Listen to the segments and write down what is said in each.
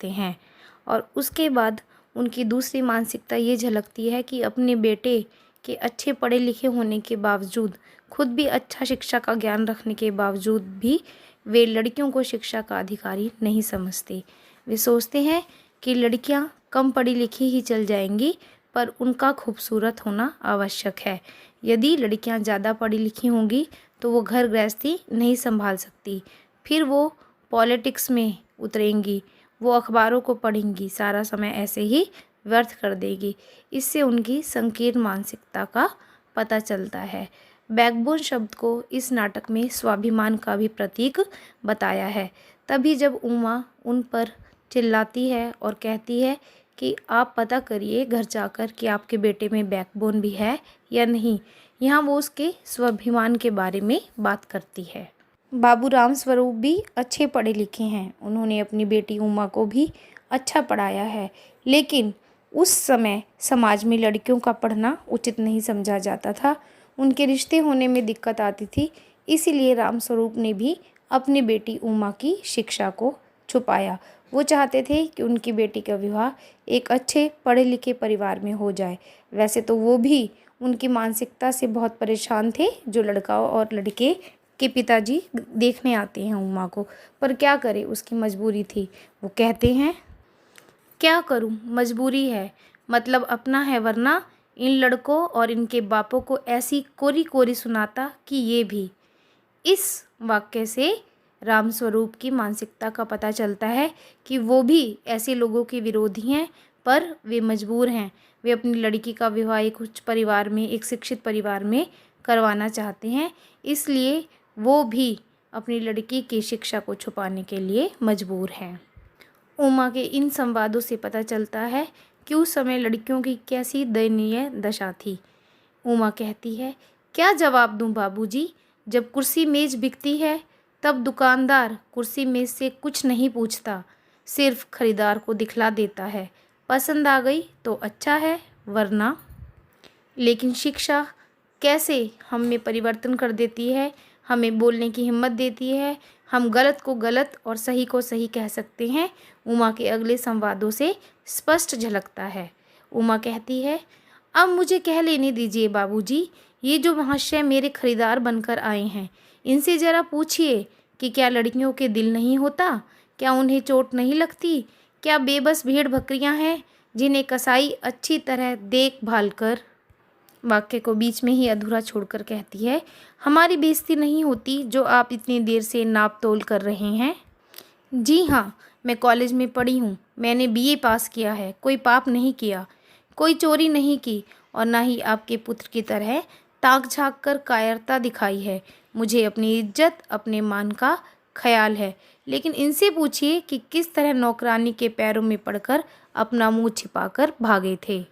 हैं। और उसके बाद उनकी दूसरी मानसिकता ये झलकती है कि अपने बेटे के अच्छे पढ़े लिखे होने के बावजूद, खुद भी अच्छा शिक्षा का ज्ञान रखने के बावजूद भी वे लड़कियों को शिक्षा का अधिकारी नहीं समझते। वे सोचते हैं कि लड़कियां कम पढ़ी लिखी ही चल जाएंगी, पर उनका खूबसूरत होना आवश्यक है। यदि लड़कियां ज़्यादा पढ़ी लिखी होंगी तो वो घर गृहस्थी नहीं संभाल सकती, फिर वो पॉलिटिक्स में उतरेंगी, वो अखबारों को पढ़ेंगी, सारा समय ऐसे ही व्यर्थ कर देगी। इससे उनकी संकीर्ण मानसिकता का पता चलता है। बैकबोन शब्द को इस नाटक में स्वाभिमान का भी प्रतीक बताया है। तभी जब उमा उन पर चिल्लाती है और कहती है कि आप पता करिए घर जाकर कि आपके बेटे में बैकबोन भी है या नहीं, यहाँ वो उसके स्वाभिमान के बारे में बात करती है। बाबू रामस्वरूप भी अच्छे पढ़े लिखे हैं, उन्होंने अपनी बेटी उमा को भी अच्छा पढ़ाया है, लेकिन उस समय समाज में लड़कियों का पढ़ना उचित नहीं समझा जाता था, उनके रिश्ते होने में दिक्कत आती थी। इसीलिए रामस्वरूप ने भी अपनी बेटी उमा की शिक्षा को छुपाया। वो चाहते थे कि उनकी बेटी का विवाह एक अच्छे पढ़े लिखे परिवार में हो जाए। वैसे तो वो भी उनकी मानसिकता से बहुत परेशान थे, जो लड़का और लड़के के पिताजी देखने आते हैं उमा को, पर क्या करें, उसकी मजबूरी थी। वो कहते हैं, क्या करूं, मजबूरी है, मतलब अपना है, वरना इन लड़कों और इनके बापों को ऐसी कोरी कोरी सुनाता कि ये भी। इस वाक्य से रामस्वरूप की मानसिकता का पता चलता है कि वो भी ऐसे लोगों के विरोधी हैं, पर वे मजबूर हैं। वे अपनी लड़की का विवाह एक उच्च परिवार में, एक शिक्षित परिवार में करवाना चाहते हैं, इसलिए वो भी अपनी लड़की की शिक्षा को छुपाने के लिए मजबूर हैं। उमा के इन संवादों से पता चलता है कि उस समय लड़कियों की कैसी दयनीय दशा थी। उमा कहती है, क्या जवाब दूं बाबूजी, जब कुर्सी मेज बिकती है तब दुकानदार कुर्सी मेज से कुछ नहीं पूछता, सिर्फ खरीदार को दिखला देता है, पसंद आ गई तो अच्छा है, वरना। लेकिन शिक्षा कैसे हम में परिवर्तन कर देती है, हमें बोलने की हिम्मत देती है, हम गलत को गलत और सही को सही कह सकते हैं, उमा के अगले संवादों से स्पष्ट झलकता है। उमा कहती है, अब मुझे कह लेने दीजिए बाबूजी, ये जो महाशय मेरे खरीदार बनकर आए हैं, इनसे ज़रा पूछिए कि क्या लड़कियों के दिल नहीं होता, क्या उन्हें चोट नहीं लगती, क्या बेबस भेड़ बकरियां हैं जिन्हें कसाई अच्छी तरह देखभाल कर। वाक्य को बीच में ही अधूरा छोड़कर कहती है, हमारी बेइज्जती नहीं होती जो आप इतनी देर से नाप तोल कर रहे हैं। जी हाँ, मैं कॉलेज में पढ़ी हूँ, मैंने बीए पास किया है, कोई पाप नहीं किया, कोई चोरी नहीं की, और ना ही आपके पुत्र की तरह ताक झाँक कर कायरता दिखाई है। मुझे अपनी इज्जत, अपने मान का ख्याल है, लेकिन इनसे पूछिए कि किस तरह नौकरानी के पैरों में पड़कर अपना मुंह छिपाकर भागे थे।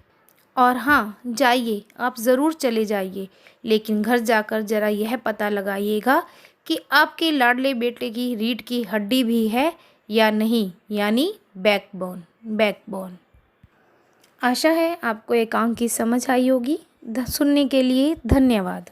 और हाँ, जाइए, आप ज़रूर चले जाइए, लेकिन घर जाकर ज़रा यह पता लगाइएगा कि आपके लाडले बेटे की रीढ़ की हड्डी भी है या नहीं, यानी बैकबोन। बैकबोन। आशा है आपको एकांक की समझ आई होगी। सुनने के लिए धन्यवाद।